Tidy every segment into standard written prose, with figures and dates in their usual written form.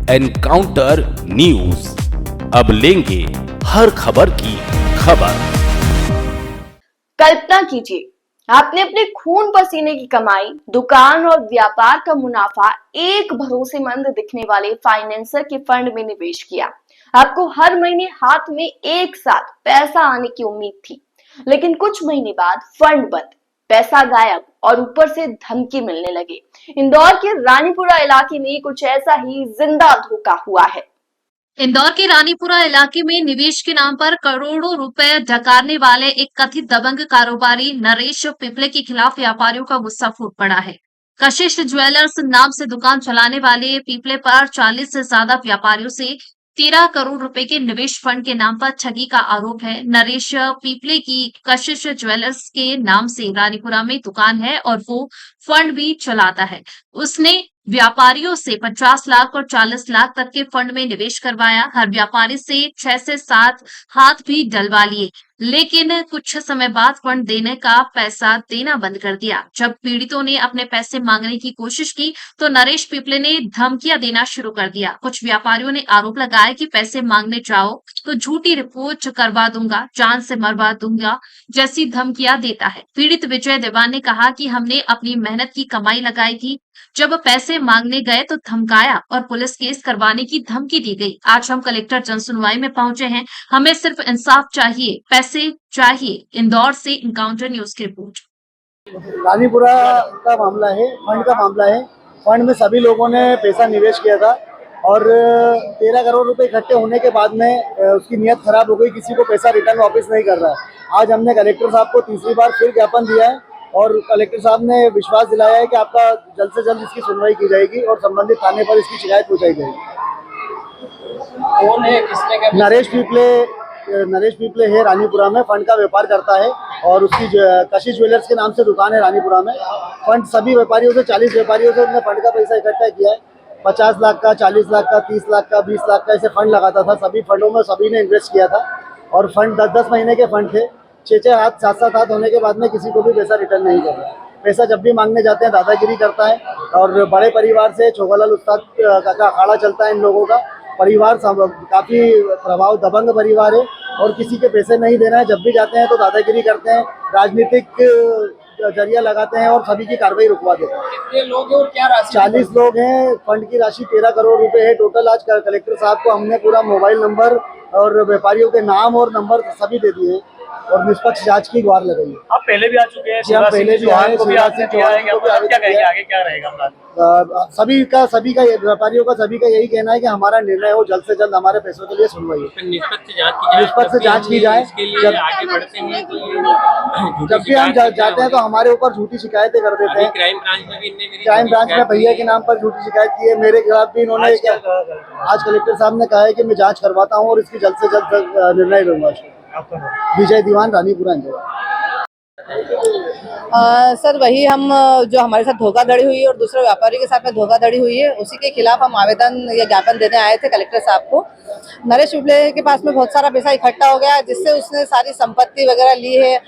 Encounter news, अब लेंगे हर खबर की खबर। कल्पना कीजिए, आपने अपने खून पसीने की कमाई, दुकान और व्यापार का मुनाफा एक भरोसेमंद दिखने वाले फाइनेंसर के फंड में निवेश किया। आपको हर महीने हाथ में एक साथ पैसा आने की उम्मीद थी, लेकिन कुछ महीने बाद फंड बंद, पैसा गायब और ऊपर से धमकी मिलने लगे। इंदौर के रानीपुरा इलाके में कुछ ऐसा ही जिंदा धोखा हुआ है। इंदौर के रानीपुरा इलाके में निवेश के नाम पर करोड़ों रुपए डकारने वाले एक कथित दबंग कारोबारी नरेश पिपले के खिलाफ व्यापारियों का गुस्सा फूट पड़ा है। कशिश ज्वेलर्स नाम से दुकान चलाने वाले पिपले पर 40 से ज्यादा व्यापारियों से 13 करोड़ रुपए के निवेश फंड के नाम पर ठगी का आरोप है। नरेश पिपले की कशिश ज्वेलर्स के नाम से रानीपुरा में दुकान है और वो फंड भी चलाता है। उसने व्यापारियों से 50 लाख और 40 लाख तक के फंड में निवेश करवाया। हर व्यापारी से 6 से 7 हाथ भी डलवा लिए, लेकिन कुछ समय बाद फंड देने का पैसा देना बंद कर दिया। जब पीड़ितों ने अपने पैसे मांगने की कोशिश की तो नरेश पिपले ने धमकियां देना शुरू कर दिया। कुछ व्यापारियों ने आरोप लगाया कि पैसे मांगने जाओ तो झूठी रिपोर्ट करवा दूंगा, जान से मरवा दूंगा जैसी धमकियां देता है। पीड़ित विजय देवान ने कहा कि हमने अपनी मेहनत की कमाई लगाई थी, जब पैसे मांगने गए तो धमकाया और पुलिस केस करवाने की धमकी दी गई। आज हम कलेक्टर जनसुनवाई में पहुंचे हैं, हमें सिर्फ इंसाफ चाहिए, पैसे चाहिए। इंदौर से एनकाउंटर न्यूज की रिपोर्ट। रानीपुरा का मामला है, फंड का मामला है। फंड में सभी लोगों ने पैसा निवेश किया था और 13 करोड़ रुपए इकट्ठे होने के बाद में उसकी नीयत खराब हो गई, किसी को पैसा रिटर्न वापस नहीं कर रहा है। आज हमने कलेक्टर साहब को तीसरी बार फिर ज्ञापन दिया है और कलेक्टर साहब ने विश्वास दिलाया है कि आपका जल्द से जल्द इसकी सुनवाई की जाएगी और संबंधित थाने पर इसकी शिकायत पहुंचाई जाएगी। कौन है, किसने क्या? नरेश पीपले है, रानीपुरा में फंड का व्यापार करता है और उसकी कशिश ज्वेलर्स के नाम से दुकान है रानीपुरा में। फंड सभी व्यापारियों से 40 व्यापारियों से उसने फंड का पैसा इकट्ठा किया है। 50 लाख का, 40 लाख का, 30 लाख का, 20 लाख का ऐसे फंड लगाता था। सभी फंडों में सभी ने इन्वेस्ट किया था और फंड 10-10 महीने के फंड थे। 6-6 हाथ, 7-7 हाथ होने के बाद में किसी को भी पैसा रिटर्न नहीं कर रहा है। पैसा जब भी मांगने जाते हैं दादागिरी करता है और बड़े परिवार से छोगालाल उस्ताद का अखाड़ा चलता है। इन लोगों का परिवार काफ़ी प्रभाव दबंग परिवार है और किसी के पैसे नहीं देना है। जब भी जाते हैं तो दादागिरी करते हैं, राजनीतिक जरिया लगाते हैं और सभी की कार्रवाई रुकवा देते हैं। कितने लोग हैं और क्या राशि? 40 लोग हैं। फंड की राशि 13 करोड़ रुपए है टोटल। आज कलेक्टर साहब को हमने पूरा मोबाइल नंबर और व्यापारियों के नाम और नंबर सभी दे दिए और निष्पक्ष जांच की गुहार लगाई है। आप पहले भी आ चुके हैं? हम पहले भी आए, क्या कहेंगे आगे क्या रहेगा? सभी का व्यापारियों का सभी का यही कहना है कि हमारा निर्णय हो, जल्द से जल्द हमारे पैसों के लिए सुनवाई हो, निष्पक्ष जांच की जाए। जब भी हम जाते हैं तो हमारे ऊपर झूठी शिकायतें कर देते हैं। क्राइम ब्रांच में भैया के नाम पर झूठी शिकायत की है, मेरे खिलाफ भी इन्होंने। आज कलेक्टर साहब ने कहा है कि मैं जांच करवाता हूँ और इसकी जल्द से जल्द निर्णय लूंगा। विजय दीवान, रानीपुरा, इंदौर। सर, वही हम जो हमारे साथ धोखाधड़ी हुई है और दूसरे व्यापारी के साथ में धोखाधड़ी हुई है, उसी के खिलाफ हम आवेदन या ज्ञापन देने आए थे कलेक्टर साहब को। नरेश पिपले के पास में बहुत सारा पैसा इकट्ठा हो गया, जिससे उसने सारी संपत्ति वगैरह ली है,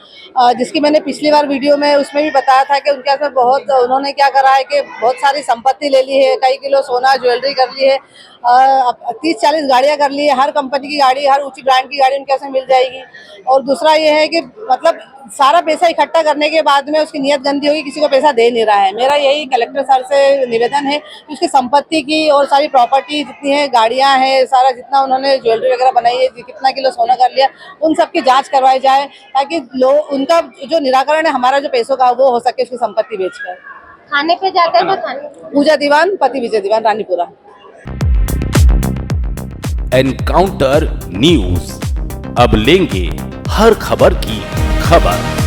जिसकी मैंने पिछली बार वीडियो में उसमें भी बताया था कि उनके पास में उन्होंने क्या करा है कि बहुत सारी संपत्ति ले ली है, कई किलो सोना ज्वेलरी कर ली है, 30-40 गाड़ियाँ कर ली है। हर कंपनी की गाड़ी, हर ऊंची ब्रांड की गाड़ी उनके पास मिल जाएगी। और दूसरा ये है कि मतलब सारा पैसा इकट्ठा करने के बाद में उसकी नीयत गंदी होगी, किसी को पैसा दे नहीं रहा है। मेरा यही कलेक्टर सर से निवेदन है कि उसकी संपत्ति की और सारी प्रॉपर्टी जितनी है, गाड़ियां हैं, सारा जितना उन्होंने ज्वेलरी वगैरह बनाई है, कितना किलो सोना कर लिया, उन सब की जांच करवाई जाए ताकि लोग उनका जो निराकरण है हमारा जो पैसों का वो हो सके उसकी संपत्ति बेचकर। थाने पे जाते हैं तो थाने पूजा दीवान, पति विजय दीवान, रानीपुरा। एनकाउंटर न्यूज, अब लेंगे हर खबर की खबर।